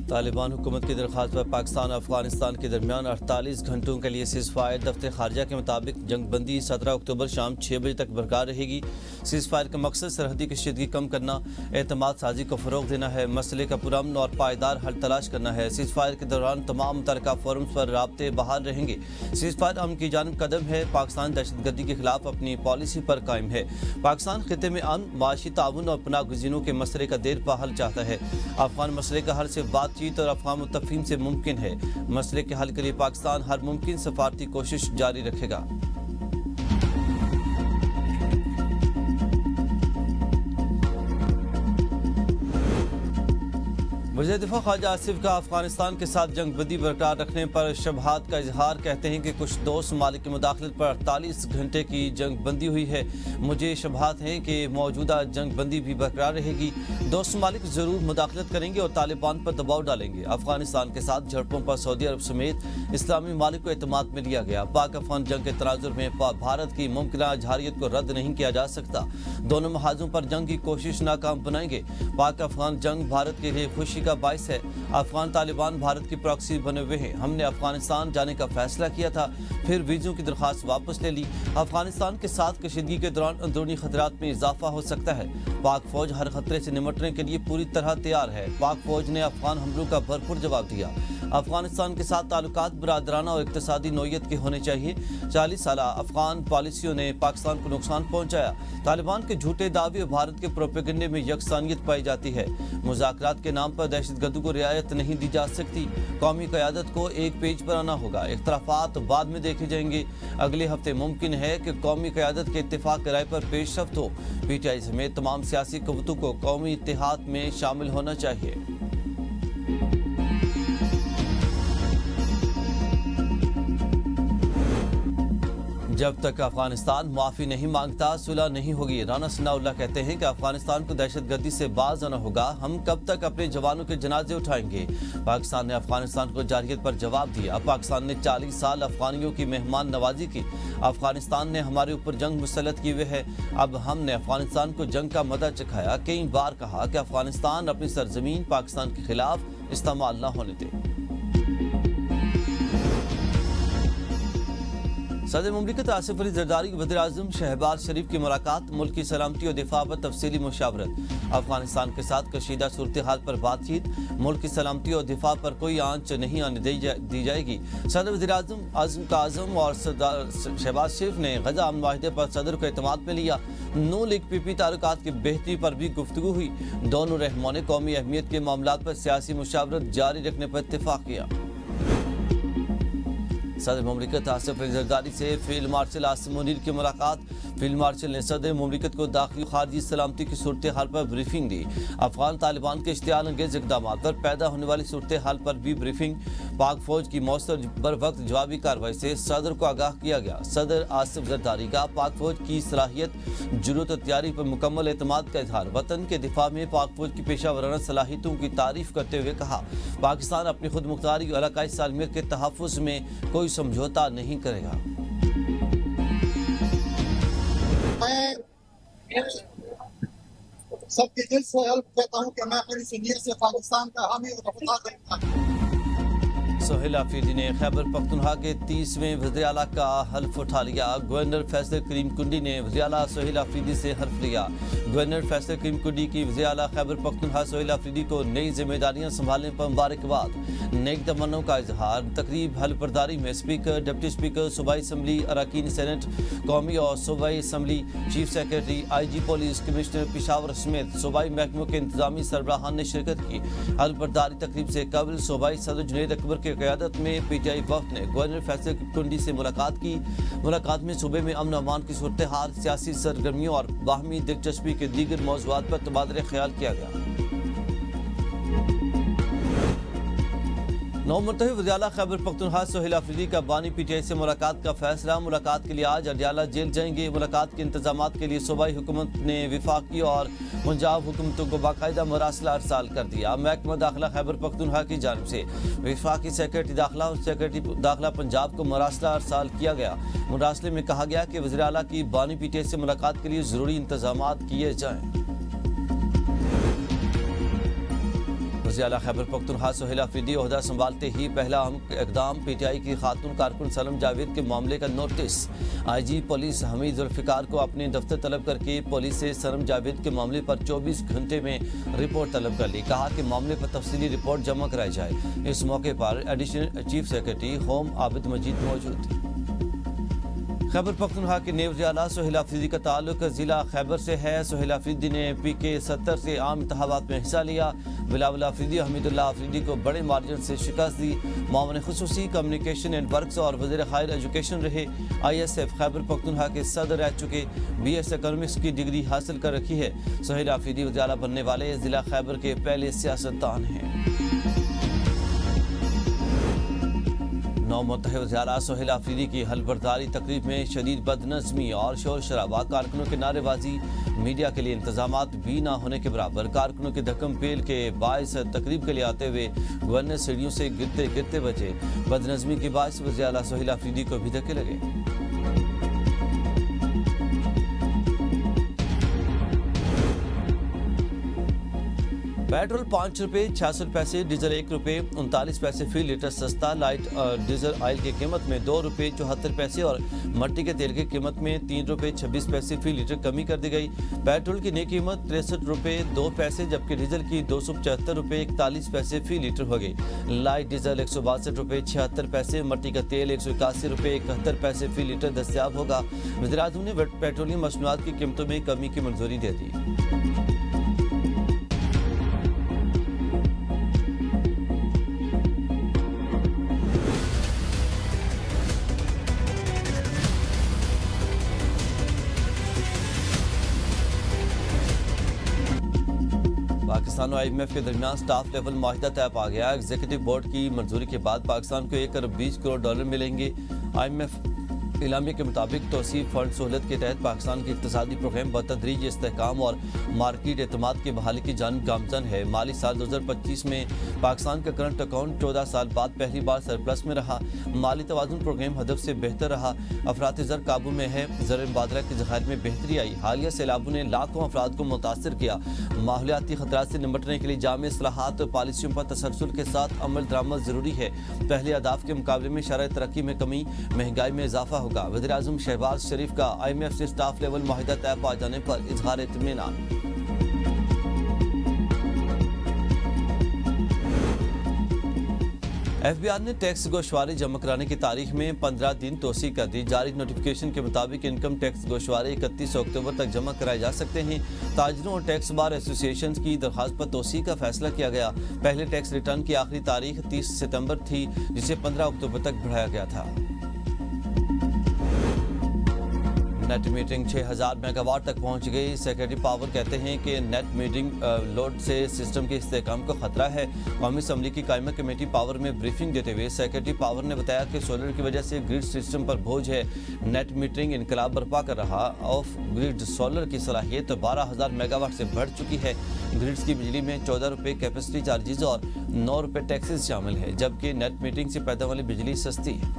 طالبان حکومت کی درخواست پر پاکستان اور افغانستان کے درمیان 48 گھنٹوں کے لیے سیز فائر۔ دفتر خارجہ کے مطابق جنگ بندی 17 اکتوبر شام 6 بجے تک برقرار رہے گی۔ سیز فائر کا مقصد سرحدی کشیدگی کم کرنا، اعتماد سازی کو فروغ دینا ہے، مسئلے کا پرامن اور پائیدار حل تلاش کرنا ہے۔ سیز فائر کے دوران تمام متعلقہ فورمز پر رابطے بحال رہیں گے۔ سیز فائر امن کی جانب قدم ہے۔ پاکستان دہشت گردی کے خلاف اپنی پالیسی پر قائم ہے۔ پاکستان خطے میں امن، معاشی تعاون اور پناہ گزینوں کے مسئلے کا دیر پا حل چاہتا ہے۔ افغان مسئلے کا حل سے بات چیت اور افغان متفقین سے ممکن ہے۔ مسئلے کے حل کے لیے پاکستان ہر ممکن سفارتی کوشش جاری رکھے گا۔ وزیر دفاع خارجہ آصف کا افغانستان کے ساتھ جنگ بندی برقرار رکھنے پر شبہات کا اظہار۔ کہتے ہیں کہ کچھ دوست ممالک کی مداخلت پر 48 گھنٹے کی جنگ بندی ہوئی ہے۔ مجھے شبہات ہیں کہ موجودہ جنگ بندی بھی برقرار رہے گی۔ دوست ممالک ضرور مداخلت کریں گے اور طالبان پر دباؤ ڈالیں گے۔ افغانستان کے ساتھ جھڑپوں پر سعودی عرب سمیت اسلامی ممالک کو اعتماد میں لیا گیا۔ پاک افغان جنگ کے تناظر میں بھارت کی ممکنہ جارحیت کو رد نہیں کیا جا سکتا۔ دونوں محاذوں پر جنگ کی کوشش ناکام بنائیں گے۔ پاک افغان جنگ بھارت کے لیے خوشی کا باعث ہے۔ افغان طالبان بھارت کی پراکسی بنے ہوئے ہیں۔ ہم نے افغانستان جانے کا فیصلہ کیا تھا، پھر ویزوں کی درخواست واپس لے لی۔ افغانستان کے ساتھ کشیدگی کے دوران اندرونی خطرات میں اضافہ ہو سکتا ہے۔ پاک فوج ہر خطرے سے نمٹنے کے لیے پوری طرح تیار ہے۔ پاک فوج نے افغان حملوں کا بھرپور جواب دیا۔ افغانستان کے ساتھ تعلقات برادرانہ اور اقتصادی نوعیت کے ہونے چاہیے۔ 40 سالہ افغان پالیسیوں نے پاکستان کو نقصان پہنچایا۔ طالبان کے جھوٹے دعوے اور بھارت کے پروپیگنڈے میں یکسانیت پائی جاتی ہے۔ مذاکرات کے نام پر دہشت گردوں کو رعایت نہیں دی جا سکتی۔ قومی قیادت کو ایک پیج پر آنا ہوگا۔ اختلافات بعد میں دیکھے جائیں گے۔ اگلے ہفتے ممکن ہے کہ قومی قیادت کے اتفاق رائے پر پیش رفت ہو۔ پی ٹی آئی سمیت تمام سیاسی قوتوں کو قومی اتحاد میں شامل ہونا چاہیے۔ جب تک افغانستان معافی نہیں مانگتا صلح نہیں ہوگی۔ رانا ثناء اللہ کہتے ہیں کہ افغانستان کو دہشت گردی سے باز آنا ہوگا۔ ہم کب تک اپنے جوانوں کے جنازے اٹھائیں گے؟ پاکستان نے افغانستان کو جارحیت پر جواب دیا۔ پاکستان نے 40 سال افغانیوں کی مہمان نوازی کی۔ افغانستان نے ہمارے اوپر جنگ مسلط کی ہوئے ہے۔ اب ہم نے افغانستان کو جنگ کا مزہ چکھایا۔ کئی بار کہا کہ افغانستان اپنی سرزمین پاکستان کے خلاف استعمال نہ ہونے دے۔ صدر مملکت آصف علی زرداری وزیر اعظم شہباز شریف کی ملاقات۔ ملک کی سلامتی اور دفاع پر تفصیلی مشاورت۔ افغانستان کے ساتھ کشیدہ صورتحال پر بات چیت۔ ملک کی سلامتی اور دفاع پر کوئی آنچ نہیں آنے دی جائے گی۔ صدر وزیر اعظم عزم کا عزم اور شہباز شریف نے غزہ امن معاہدے پر صدر کو اعتماد میں لیا۔ نو لیگ پی پی تعلقات کی بہتری پر بھی گفتگو ہوئی۔ دونوں رہنماؤں نے قومی اہمیت کے معاملات پر سیاسی مشاورت جاری رکھنے پر اتفاق کیا۔ صدر مملکت آصف علی زرداری سے فیلڈ مارشل عاصم منیر کی ملاقات۔ فیلڈ مارشل نے صدر مملکت کو داخلی خارجی سلامتی کی صورتحال پر بریفنگ دی۔ افغان طالبان کے اشتعال انگیز اقدامات پر پیدا ہونے والی صورتحال پر بھی بریفنگ۔ پاک فوج کی مؤثر بر وقت جوابی کارروائی سے صدر کو آگاہ کیا گیا۔ صدر آصف زرداری کا پاک فوج کی صلاحیت، جرأت اور تیاری پر مکمل اعتماد کا اظہار۔ وطن کے دفاع میں پاک فوج کی پیشہ ورانہ صلاحیتوں کی تعریف کرتے ہوئے کہا، پاکستان اپنی خود مختاری اور علاقائی سالمیت کے تحفظ میں کوئی سمجھوتا نہیں کرے گا۔ میں سب کے دل سے حلف دیتا ہوں کہ میں اپنی نیت سے پاکستان کا حامی اور وفادار رہوں گا۔ سہیل آفریدی نے خیبر پختونخوا کے 30ویں وزیر اعلیٰ کا حلف اٹھا لیا۔ گورنر فیصل کریم کنڈی نے وزیر اعلیٰ سہیل آفریدی سے حلف لیا۔ گورنر فیصل کریم کنڈی کی وزیر اعلیٰ خیبر پختونخوا سہیل آفریدی کو نئی ذمہ داریاں سنبھالنے پر مبارکباد۔ نیک تمناؤں کا اظہار۔ تقریب حلف برداری میں اسپیکر، ڈپٹی اسپیکر، صوبائی اسمبلی، اراکین سینٹ، قومی اور صوبائی اسمبلی، چیف سیکرٹری، آئی جی پولیس، کمشنر پشاور سمیت صوبائی محکموں کے انتظامی سربراہان نے شرکت کی۔ حلف برداری تقریب سے قبل صوبائی صدر جنید اکبر کی قیادت میں پی ٹی آئی وفد نے گورنر فیصل کنڈی سے ملاقات کی۔ ملاقات میں صوبے میں امن و امان کی صورتحال، سیاسی سرگرمیوں اور باہمی دلچسپی کے دیگر موضوعات پر تبادلہ خیال کیا گیا۔ نو منتخب وزیر اعلیٰ خیبر پختونخوا سہیل آفریدی کا بانی پی ٹی آئی سے ملاقات کا فیصلہ۔ ملاقات کے لیے آج اڈیالہ جیل جائیں گے۔ ملاقات کے انتظامات کے لیے صوبائی حکومت نے وفاقی اور پنجاب حکومتوں کو باقاعدہ مراسلہ ارسال کر دیا۔ محکمہ داخلہ خیبر پختونخوا کی جانب سے وفاقی سیکرٹری داخلہ اور سیکرٹری داخلہ پنجاب کو مراسلہ ارسال کیا گیا۔ مراسلے میں کہا گیا کہ وزیر اعلیٰ کی بانی پی ٹی آئی سے ملاقات کے لیے ضروری انتظامات کیے جائیں۔ वज़ीर आला खैबर पख्तूनख्वा सुहेल अफरीदी ओहदा संभालते ही पहला अहम इकदाम। पीटीआई की खातून कारकुन सनम जावेद के मामले का notice. IG police Hamid Zulfiqar को अपने दफ्तर तलब करके पुलिस से सनम जावेद के मामले पर 24 घंटे में रिपोर्ट तलब कर ली। कहा कि मामले पर तफसीली रिपोर्ट जमा कराई जाए। इस मौके पर additional chief secretary home Abid Majeed मौजूद थे। खैबर पख्तूनख्वा के नेब वज़ीर आला सुहेल अफरीदी का ताल्लुक ज़िला खैबर से है। सुहेल अफरीदी ने PK 70 से आम इंतखाबात में हिस्सा लिया। बिलावल अफरीदी हमीदुल्लाह अफरीदी को बड़े मार्जिन से शिकस्त दी। मामून खुसूसी कम्युनिकेशन एंड वर्क्स और वज़ीर हायर एजुकेशन रहे। ISF खैबर पख्तूनख्वा के सदर रह चुके। BS इकोनॉमिक्स की डिग्री हासिल कर रखी है। सुहेल अफरीदी वज़ीर आला बनने वाले ज़िला खैबर के पहले सियासतदान हैं। नौ मुतहद वज़ीर आला सुहेल अफरीदी की हलबरदारी तकरीब में शदीद बदनज़मी और शोर शराबा, कारकुनों की नारेबाजी, मीडिया के लिए इंतजामात भी ना होने के बराबर, कारकुनों के धक्कम पेल के बायस तकरीब के लिए आते हुए गवर्नर सीढ़ियों से गिरते गिरते बचे। बदनज़मी के बायस वज़ीर आला सुहेल अफरीदी को भी धक्के लगे। पेट्रोल 5 रुपये 66 पैसे, डीजल 1 रुपये 39 पैसे फी लीटर सस्ता। लाइट डीजल ऑयल की कीमत में 2 रुपये 74 पैसे और मट्टी के तेल की कीमत में 3 रुपये 26 पैसे फी लीटर कमी कर दी गई। पेट्रोल की नई कीमत 63 रुपये 2 पैसे जबकि डीजल की 275 रुपये 41 पैसे फी लीटर हो गई। लाइट डीजल 162 रुपये 76 पैसे, मट्टी का तेल 181 रुपये 71 पैसे फी लीटर दस्तयाब होगा। वज़ीर-ए-आज़म ने पेट्रोलियम मसनूआत की कीमतों में कमी की मंजूरी दे दी। पाकिस्तान और IMF के दरमियान स्टाफ लेवल माहिदा तय पा गया। एग्जीक्यूटिव बोर्ड की मंजूरी के बाद पाकिस्तान को $1 अरब 20 करोड़ मिलेंगे। IMF इलामी के मुताबिक तोसी फंड सहूलत के तहत पाकिस्तान की इक़्तिसादी प्रोग्राम बतदरीज इस्तेहकाम और मार्केट एतमाद की बहाली की जानिब गामज़न है। माली साल 2025 में पाकिस्तान का करंट अकाउंट 14 साल बाद पहली बार सरप्लस में रहा। माली तवाज़ुन प्रोग्राम हदफ से बेहतर रहा। अफरात ज़र काबू में है। ज़र मुबादला के ज़खायर में बेहतरी आई। हालिया सैलाबों ने लाखों अफराद को मुतासर किया। माहौलियाती खतरात से निपटने के लिए जामे इस्लाहात और पॉलिसियों पर तसलसल के साथ अमल दरामद ज़रूरी है। पहले अहदाफ के मुकाबले में शरह तरक्की में कमी, महंगाई में इजाफा होगा। वज़ीर-ए-आज़म शहबाज शरीफ का IMF से स्टाफ लेवल माहिदा तय पा जाने पर इज़हार इत्मीनान। FBI ने टैक्स गोशवारे जमा कराने की तारीख में 15 दिन तोसी कर दी। जारी नोटिफिकेशन के मुताबिक इनकम टैक्स गोशवारे 31 अक्टूबर तक जमा कराए जा सकते हैं। ताजरों और टैक्स बार एसोसिएशन की दरख्वास्त पर तोसी का फैसला किया गया। पहले टैक्स रिटर्न की आखिरी तारीख 30 सितंबर थी जिसे 15 अक्टूबर तक बढ़ाया गया था। नेट मीटरिंग 6000 मेगावाट तक पहुंच गई। सेक्रेटरी पावर कहते हैं कि नेट मीटरिंग लोड से सिस्टम के इस्तेहकाम को खतरा है। कौमी असम्बली की कायमा कमेटी पावर में ब्रीफिंग देते हुए सेक्रेटरी पावर ने बताया कि सोलर की वजह से ग्रिड सिस्टम पर बोझ है। नेट मीटरिंग इनकलाब बर्पा कर रहा। ऑफ ग्रिड सोलर की सलाहियत 12000 मेगावाट से बढ़ चुकी है। ग्रिड्स की बिजली में 14 रुपये कैपेसिटी चार्जेज और 9 रुपये टैक्सेस शामिल है जबकि नेट मीटरिंग से पैदा वाली बिजली सस्ती है।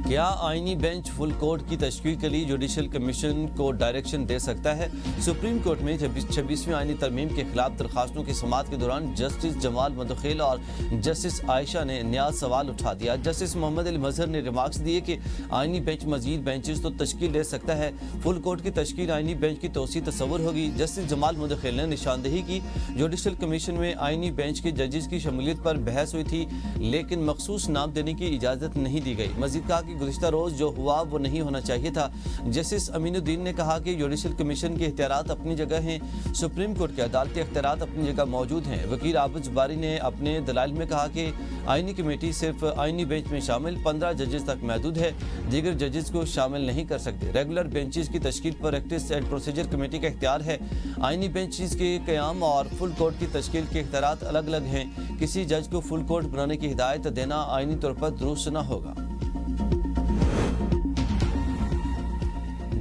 क्या आईनी बेंच फुल कोर्ट की तश्कील के लिए जुडिशल कमीशन को डायरेक्शन दे सकता है? सुप्रीम कोर्ट में 26वीं आईनी तरमीम के खिलाफ दरखास्तों की समाअत के दौरान जस्टिस जमाल मदखेल और जस्टिस आयशा ने नया सवाल उठा दिया। जस्टिस मोहम्मद अली मजहर ने रिमार्क्स दिए कि आईनी बेंच मजीद बेंचेस तो तश्कील दे सकता है, फुल कोर्ट की तश्कील आईनी बेंच की तोसी तस्वुर होगी। जस्टिस जमाल मदखेल ने निशानदेही की जुडिशल कमीशन में आईनी बेंच के जजेस की शमूलियत पर बहस हुई थी लेकिन मखसूस नाम देने की इजाज़त नहीं दी गई। मजीद कहा कि गुज़िश्ता रोज जो हुआ वो नहीं होना चाहिए था। जस्टिस अमीनुद्दीन ने कहा कि जुडिशल कमीशन के इख्तियारात अपनी जगह हैं, सुप्रीम कोर्ट के अदालती इख्तियारात अपनी जगह मौजूद हैं। वकील आबिद जुबारी ने अपने दलाइल में कहा कि आईनी कमेटी सिर्फ आईनी बेंच में शामिल 15 जजेस तक महदूद है, दीगर जजेस को शामिल नहीं कर सकते। रेगुलर बेंचेस की तश्कील पर प्रैक्टिस एंड प्रोसीजर कमेटी का इख्तियार है। आईनी बेंचेस के क़याम और फुल कोर्ट की तश्कील के इख्तियारात अलग अलग हैं। किसी जज को फुल कोर्ट बनाने की हिदायत देना आईनी तौर पर दुरुस्त न होगा।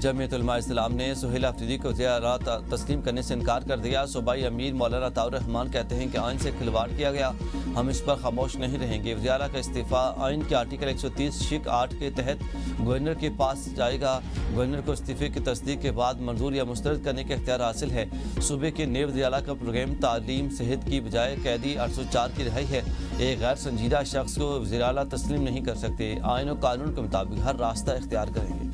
जमीयत उलमा इस्लाम ने सुहेल अफरीदी को ज़ियारत तस्लीम करने से इनकार कर दिया। सूबाई अमीर मौलाना अताउर रहमान कहते हैं कि आइन से खिलवाड़ किया गया, हम इस पर खामोश नहीं रहेंगे। वज़ीरा का इस्तीफ़ा आइन के आर्टिकल 130 शिक 8 के तहत गवर्नर के पास जाएगा। गवर्नर को इस्तीफ़े की तस्दीक के बाद मंजूर या मुस्तरद करने का इख्तियार हासिल है। सूबे के नेब वज़ीरा का प्रोग्राम तालीम सेहत की बजाय कैदी 804 की रिहाई है। एक गैर संजीदा शख्स को वज़ीरा तस्लीम नहीं कर सकते। आइन और कानून के मुताबिक हर रास्ता इख्तियार करेंगे।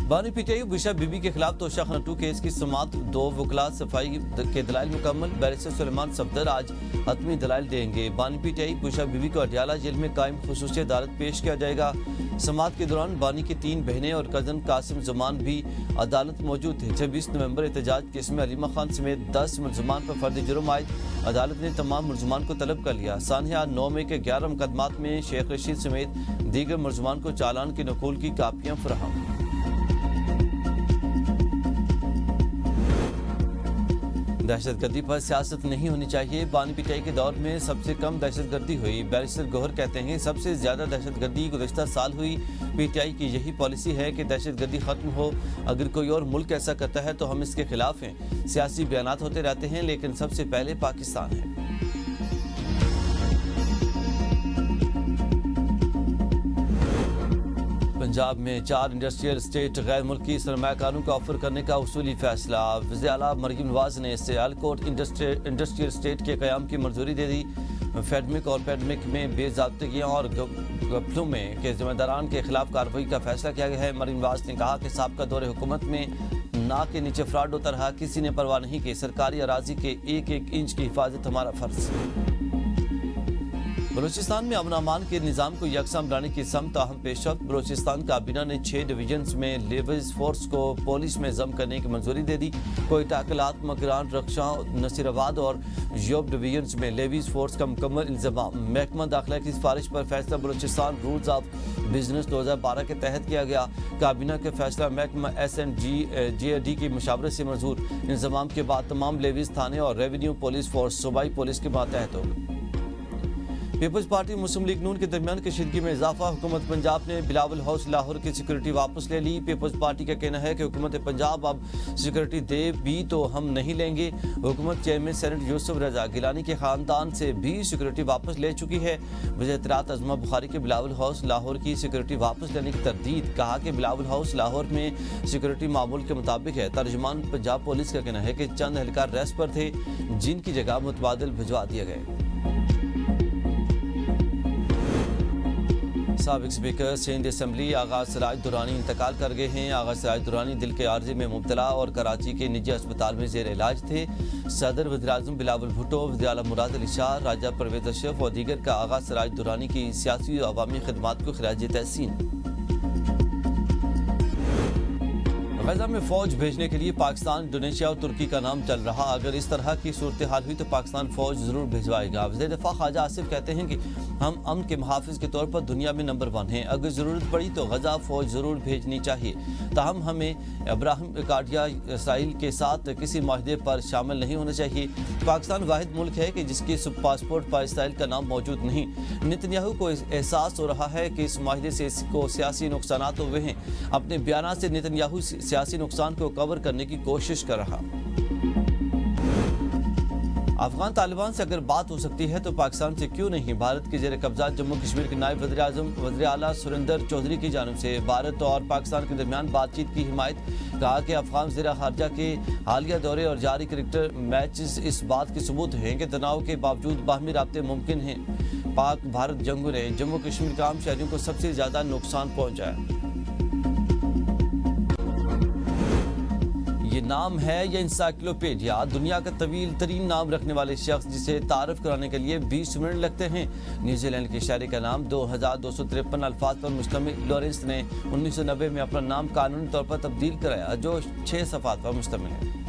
बानी पीटीआई बिशप बीबी के खिलाफ तोशाखाना 2 केस की समाअत 2 वकला सफाई के दलाइल मुकम्मल। बैरिस्टर सुलेमान सफदर आज हतमी दलाइल देंगे। बानी पीटीआई बिशप बीबी को अडियाला जेल में कायम खुसूसी अदालत पेश किया जाएगा। समाअत के दौरान बानी की 3 बहनें और कजन कासिम जमान भी अदालत मौजूद थे। 26 नवंबर एहतजाज केस में अलीमा खान समेत 10 मुलजमान पर फर्द जुर्म आयद। अदालत ने तमाम मुलजमान को तलब कर लिया। सानिया 9 मई के 11 मुकदमात में शेख रशीद समेत दीगर मुलजमान को चालान के नकूल की कापियां फराहम। दहशतगर्दी पर सियासत नहीं होनी चाहिए। बानी पीटीआई के दौर में सबसे कम दहशतगर्दी हुई। बैरिस्टर गौहर कहते हैं सबसे ज्यादा दहशतगर्दी गुज़श्ता साल हुई। पीटीआई की यही पॉलिसी है कि दहशतगर्दी खत्म हो। अगर कोई और मुल्क ऐसा करता है तो हम इसके खिलाफ हैं। सियासी बयानात होते रहते हैं लेकिन सबसे पहले पाकिस्तान है। पंजाब में 4 इंडस्ट्रियल स्टेट गैर मुल्की सरमायाकारों को ऑफर करने का उसूली फैसला। वज़ीर आला मरीम नवाज ने सियालकोट इंडस्ट्रियल स्टेट के क़याम की मंजूरी दे दी। फेडमिक और पेडमिक में बेज़ाब्तगियाँ और घपलों में के ज़िम्मेदारान के खिलाफ कार्रवाई का फैसला किया गया है। मरीम नवाज ने कहा कि साबका दौरे हुकूमत में नाक के नीचे फ्रॉड होता रहा, किसी ने परवाह नहीं की। सरकारी अराजी के 1-1 इंच की हिफाजत हमारा फर्ज। बलूचिस्तान में अमन अमान के निज़ाम को यकसा बनाने की समत अहम पेशरफ्त। बलूचिस्तान काबीना ने 6 डिवीजन्स में लेवीज फोर्स को पुलिस में जम करने की मंजूरी दे दी। कोयटा, कलात, मकरान, रक्षा, नसीराबाद और योब डिवीजन्स में लेवीज फोर्स का मुकम्मल इंतजाम। महकमा दाखिला की सिफारिश पर फैसला बलूचिस्तान रूल्स ऑफ बिजनेस 2012 के तहत किया गया। काबीना के फैसला महकमा SNGAD की मशावरत से मंजूर। इंतजाम के बाद तमाम लेवीज थाने और रेवेन्यू पुलिस फोर्स सूबाई पुलिस के मातहत होगी। पीपल्स पार्टी मुस्लिम लीग नून के दरमियान कशीदगी में इजाफा। हुकूमत पंजाब ने बिलावल हाउस लाहौर की सिक्योरिटी वापस ले ली। पीपल्स पार्टी का कहना है कि हुकूमत पंजाब अब सिक्योरिटी दे भी तो हम नहीं लेंगे। हुकूमत चेयरमैन सेनेट यूसुफ रजा गिलानी के खानदान से भी सिक्योरिटी वापस ले चुकी है। वज़ीर इत्तलात अज़मा बुखारी के बिलावल हाउस लाहौर की सिक्योरिटी वापस लेने की तरदीद। कहा कि बिलावल हाउस लाहौर में सिक्योरिटी मामूल के मुताबिक है। तर्जुमान पंजाब पुलिस का कहना है कि चंद एहलकार रेस्ट पर थे जिनकी जगह मुतबादिल भिजवा दिए गए। साबिक स्पीकर सिंध असम्बली आगा सिराज दुरानी इंतकाल कर गए हैं। आगा सिराज दुरानी दिल के आर्जे में मुब्तला और कराची के निजी अस्पताल में जेर इलाज थे। सदर वज़ीर-ए-आज़म बिलावल भुट्टो, वज़ीर आला मुराद अली शाह, राजा परवेज अशरफ और दीगर का आगा सिराज दुरानी की सियासी और अवामी खिदमात को खिराज तहसीन। गजा में फौज भेजने के लिए पाकिस्तान, इंडोनेशिया और तुर्की का नाम चल रहा। अगर इस तरह की सूरत हाल हुई तो पाकिस्तान फौज जरूर भिजवाएगा। वज़ीर दिफा ख्वाजा आसिफ कहते हैं कि हम अमन के मुहाफ़िज़ के तौर पर दुनिया में नंबर 1 हैं। अगर ज़रूरत पड़ी तो गजा फौज ज़रूर भेजनी चाहिए। ताहम हमें इब्राहिम काटिया इसराइल के साथ किसी माहिदे पर शामिल नहीं होना चाहिए। पाकिस्तान वाहिद मुल्क है कि जिसके पासपोर्ट पर इसराइल का नाम मौजूद नहीं। नेतन्याहू को एहसास हो रहा है कि इस माहिदे से इसको सियासी नुकसानात हुए हैं। अपने बयानात से नेतन्याहू सियासी नुकसान को कवर करने की कोशिश कर रहा। अफगान तालिबान से अगर बात हो सकती है तो पाकिस्तान से क्यों नहीं। भारत के जेर कब्जा जम्मू कश्मीर के नायब वज़ीर-ए-आज़म वज़ीर आला सुरेंद्र चौधरी की जानिब से भारत और पाकिस्तान के दरमियान बातचीत की हिमायत। कहा कि अफगान वज़ीर ख़ारजा के हालिया दौरे और जारी क्रिकेट मैचेस इस बात के सबूत हैं कि तनाव के बावजूद बाहमी राब्ते मुमकिन हैं। पाक भारत जंगों ने जम्मू कश्मीर के आम शहरियों को सबसे ज़्यादा नुकसान पहुँचाया। ये नाम है या इंसाइक्लोपीडिया, दुनिया का तवील तरीन नाम रखने वाले शख्स जिसे तारफ कराने के लिए 20 मिनट लगते हैं। न्यूजीलैंड के शायरी का नाम 2253 अल्फाज पर मुश्तमिल लॉरेंस ने 1990 में अपना नाम कानूनी तौर पर तब्दील कराया जो 6 सफ़ात पर मुश्तमिल है।